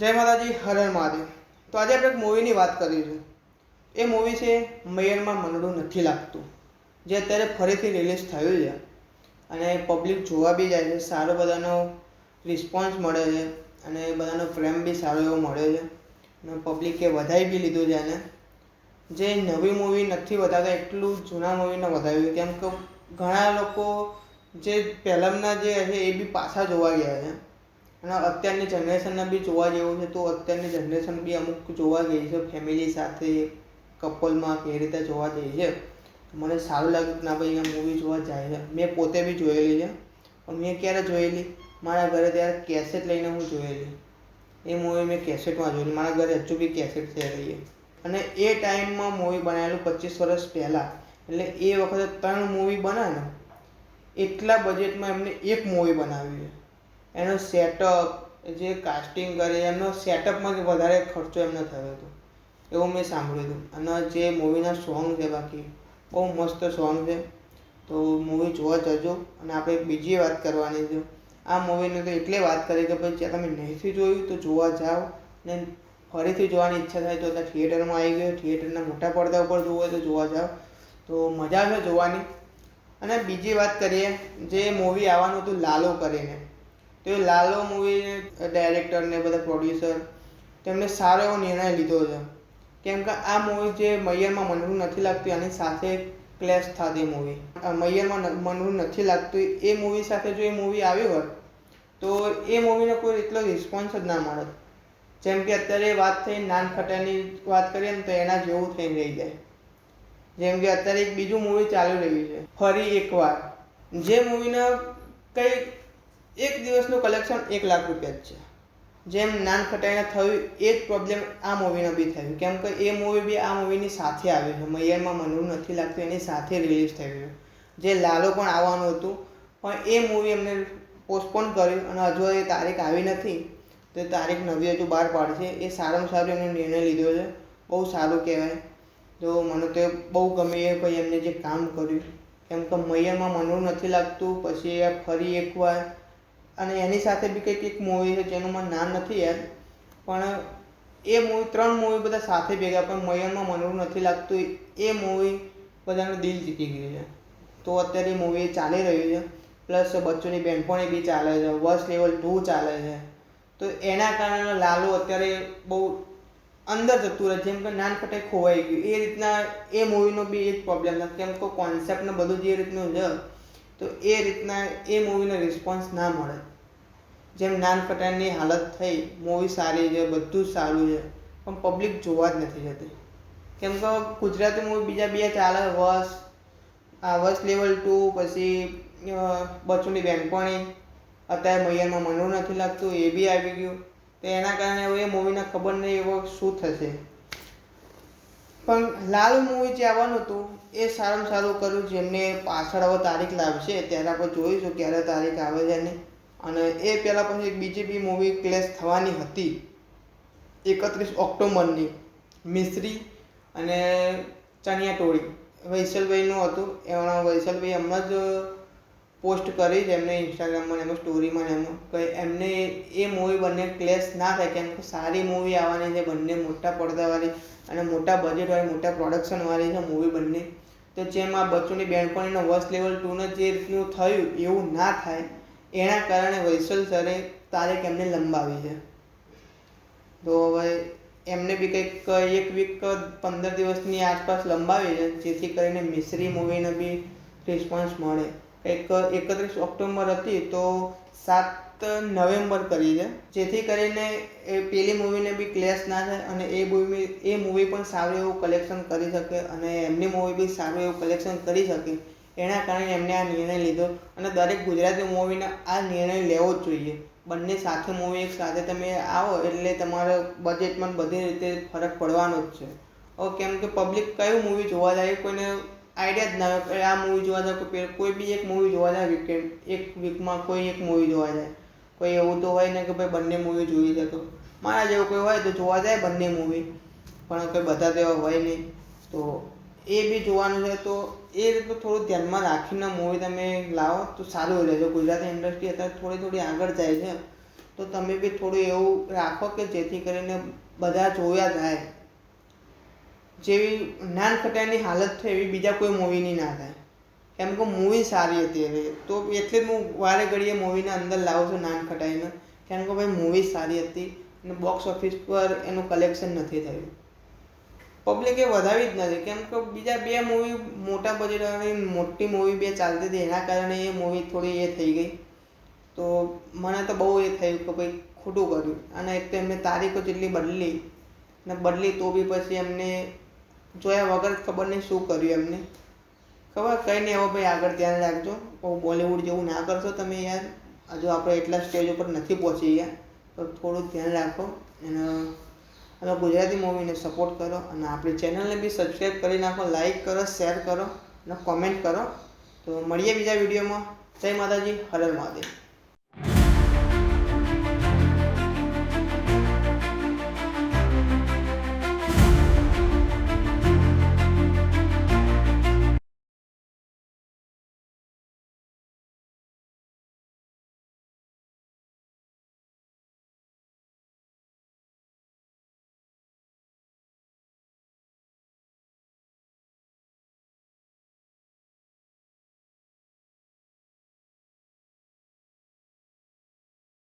જય માતાજી, હર હર મહાદેવ। તો આજે આપણે એક મૂવીની વાત કરીશું। એ મૂવી છે મૈયરમાં મનડું નથી લાગતું, જે અત્યારે ફરીથી રિલીઝ થયું છે અને પબ્લિક જોવા બી જાય છે। સારો બધાનો રિસ્પોન્સ મળે છે અને બધાનો પ્રેમ બી સારો એવો મળે છે અને પબ્લિકે વધાવી બી લીધું છે એને। જે નવી મૂવી નથી વધારતા એટલું જૂના મૂવીને વધાવ્યું, કેમ કે ઘણા લોકો જે પહેલાંના જે છે એ બી પાછા જોવા ગયા છે અને અત્યારની જનરેશનને બી જોવા જેવું છે। તો અત્યારની જનરેશન બી અમુક જોવા ગઈ છે ફેમિલી સાથે, કપલમાં કેવી રીતે જોવા જઈ છે। મને સારું લાગ્યું કે ના ભાઈ આ મૂવી જોવા જાય છે। મેં પોતે બી જોયેલી છે, પણ મેં ક્યારે જોયેલી, મારા ઘરે ત્યારે કેસેટ લઈને હું જોયેલી। એ મૂવી મેં કેસેટમાં જોયેલી, મારા ઘરે હજુ બી કેસેટ છે રહીએ। અને એ ટાઈમમાં મૂવી બનાવેલું 25 વર્ષ પહેલાં, એટલે એ વખતે 3 મૂવી બને ને એટલા બજેટમાં એમને એક મૂવી બનાવી છે। એનો સેટઅપ, જે કાસ્ટિંગ કરે, એમનો સેટઅપમાં જ વધારે ખર્ચો એમને થયો હતો એવું મેં સાંભળ્યું હતું। અને જે મૂવીના સોંગ છે બાકી બહુ મસ્ત સોંગ છે, તો મૂવી જોવા જજો। અને આપણે બીજી વાત કરવાની છે, આ મૂવીની તો એટલે વાત કરી કે ભાઈ જ્યાં તમે નહીંથી જોયું તો જોવા જાઓ, ને ફરીથી જોવાની ઈચ્છા થાય તો ત્યાં થિયેટરમાં આવી ગયો, થિયેટરના મોટા પડદા ઉપર જોવું હોય તો જોવા જાઓ, તો મજા આવે જોવાની। અને બીજી વાત કરીએ, જે મૂવી આવવાનું હતું લાલો કરીને, તો એ લાલો મૂવી ડાયરેક્ટર ને બધા પ્રોડ્યુસર તેમણે સારો એવો નિર્ણય લીધો છે, કેમ કે આ મૂવી જે મૈયરમાં મનડું નથી લાગતું એની સાથે ક્લેશ થતી મૂવી, મૈયરમાં મનડું નથી લાગતું એ મૂવી સાથે જો એ મૂવી આવી હોત તો એ મૂવીને કોઈ એટલો રિસ્પોન્સ જ ના મળત। જેમ કે અત્યારે વાત થઈ નાનખટાઈની વાત કરીએ ને તો એના જેવું થઈ રહી જાય। જેમ કે અત્યારે એક બીજું મૂવી ચાલી રહ્યું છે ફરી એકવાર, જે મૂવીના કંઈ એક દિવસનું કલેક્શન 1 લાખ રૂપિયા જ છે। જેમ નાનખટાઈને થયું એ જ પ્રોબ્લેમ આ મૂવીને બી થયું, કેમ કે એ મૂવી બી આ મૂવીની સાથે આવ્યું છે, મૈયરમાં મનડું નથી લાગતું એની સાથે રિલીઝ થયું છે। જે લાલો પણ આવવાનું હતું પણ એ મૂવી એમને પોસ્ટપોન કર્યું અને હજુ એ તારીખ આવી નથી, તો તારીખ નવી હજુ બહાર પાડશે। એ સારામાં સારો એમણે નિર્ણય લીધો છે, બહુ સારું કહેવાય। તો મને તો બહુ ગમે એ ભાઈ એમને જે કામ કર્યું, કેમ કે મૈયરમાં મનડું નથી લાગતું, પછી એ ફરી એકવાર, અને એની સાથે બી કંઈક એક મૂવી છે જેનું મને નામ નથી યાદ, પણ એ મૂવી 3 મૂવી બધા સાથે ભેગા, પણ મૈયરમાં મનડું નથી લાગતું એ મૂવી બધાનું દિલ જીતી ગયું છે। તો અત્યારે એ મૂવી ચાલી રહ્યું છે, પ્લસ બચ્ચુની બેનપણી બી ચાલે છે, વર્ષ લેવલ 2 ચાલે છે। તો એના કારણે લાલો અત્યારે બહુ અંદર જતું રહે, જેમ કે નાનખટાઈ ખોવાઈ ગયું એ રીતના એ મૂવીનો બી એ જ પ્રોબ્લેમ છે, કેમ કે કોન્સેપ્ટને બધું જે રીતનું છે તો એ રીતના એ મૂવીનો રિસ્પોન્સ ના મળે। જેમ નાનખટાઈની હાલત થઈ, મૂવી સારી છે, બધું જ સારું છે, પણ પબ્લિક જોવા જ નથી જતી, કેમ કે ગુજરાતી મૂવી બીજા બે ચાલે, વર્ષ લેવલ 2, પછી બચ્ચુની બેનપણી, અત્યારે મૈયરમાં મનડું નથી લાગતું એ બી આવી ગયું, તો એના કારણે હવે એ મૂવીને ખબર નહીં એવો શું થશે। પણ લાલ મૂવી જે આવવાનું હતું એ સારામાં સારું કર્યું, જેમને પાછળ હવે તારીખ લાવશે ત્યારે આપણે જોઈશું ક્યારે તારીખ આવે છે એની। અને એ પહેલાં પછી બીજી બી મૂવી ક્લેશ થવાની હતી 31 ઓક્ટોબરની, મિસ્ત્રી અને ચણિયાચોળી, વૈસલભાઈનું હતું। એમાં વૈસલભાઈ હમણાં જ પોસ્ટ કરી છે એમને ઇન્સ્ટાગ્રામમાં, એમાં સ્ટોરીમાં, એમાં કે એમને એ મૂવી બંને ક્લેશ ના થાય, કેમ કે સારી મૂવી આવવાની છે, બંને મોટા પડદાવાળી અને મોટા બજેટવાળી, મોટા પ્રોડક્શનવાળી છે મૂવી બંને। તો જેમ આ બચ્ચુની બેનપણીનો વર્ષ લેવલ 2ને જે રીતનું થયું એવું ના થાય, એના કારણે વૈસલ સરે તારીખ એમને લંબાવી છે। તો હવે એમને બી કંઈક 1 વીક 15 દિવસની આસપાસ લંબાવી છે, જેથી કરીને મિસ્ત્રી મૂવીને બી રિસ્પોન્સ મળે। કંઈક 31 ઓક્ટોબર હતી તો 7 નવેમ્બર કરી છે, જેથી કરીને એ પેલી મૂવીને બી ક્લેશ ના થાય અને એ મૂવી પણ સારું એવું કલેક્શન કરી શકે અને એમની મૂવી બી સારું એવું કલેક્શન કરી શકે, એના કારણે એમને આ નિર્ણય લીધો। અને દરેક ગુજરાતી મૂવીને આ નિર્ણય લેવો જ જોઈએ। બંને સાથે મૂવી એક સાથે તમે આવો એટલે તમારા બજેટમાં બધી રીતે ફરક પડવાનો જ છે। હવે કેમ કે પબ્લિક કયું મૂવી જોવા જાય કોઈને આઈડિયા જ ના હોય કે આ મૂવી જોવા જાય, કોઈ બી એક મૂવી જોવા જાય એક વીકમાં કોઈ એક મૂવી જોવા જાય, કોઈ એવું તો હોય ને કે ભાઈ બંને મૂવી જોઈ શકે, મારા જેવું કોઈ હોય તો જોવા જાય બંને મૂવી, પણ કોઈ બધા તો એવા હોય નહીં, તો એ બી જોવાનું છે। તો એ રીતનું થોડું ધ્યાનમાં રાખીને મૂવી તમે લાવો તો સારું રહેશે। ગુજરાતી ઇન્ડસ્ટ્રી અત્યારે થોડી આગળ જાય છે, તો તો તમે બી થોડું એવું રાખો કે જેથી કરીને બધા જોયા જાય. જેવી નાનખટાઈની હાલત થઈ એવી બીજા કોઈ મૂવીની ના થાય, કેમ કે મૂવી સારી હતી હવે તો એટલે જ હું વારે ઘડીએ મૂવીને અંદર લાવું છું નાનખટાઈને, કેમ કે ભાઈ મૂવી સારી હતી અને બોક્સ ઓફિસ પર એનું કલેક્શન નથી થયું. પબ્લિકે વધાવી જ નથી, કેમ કે બીજા બે મૂવી મોટા બજેટવાળી મોટી મૂવી બે ચાલતી હતી એના કારણે એ મૂવી થોડી એ થઈ ગઈ. તો મને તો બહુ એ થયું કે ભાઈ ખોટું કર્યું. અને એક તો એમને તારીખો જેટલી બદલી તો બી પછી એમને જોયા વગર ખબર નહીં શું કર્યું એમને. ખબર કંઈ નહીં, હવે ભાઈ આગળ ધ્યાન રાખજો, બોલિવૂડ જેવું ના કરશો તમે યાર. હજુ આપણે એટલા સ્ટેજ ઉપર નથી પહોંચી ગયા તો થોડું ધ્યાન રાખો અને ગુજરાતી મૂવીને સપોર્ટ કરો અને આપણી ચેનલને બી સબસ્ક્રાઈબ કરી નાખો, લાઈક કરો, શેર કરો અને કોમેન્ટ કરો. તો મળીએ બીજા વિડીયોમાં. જય માતાજી, હર હર મહાદેવ.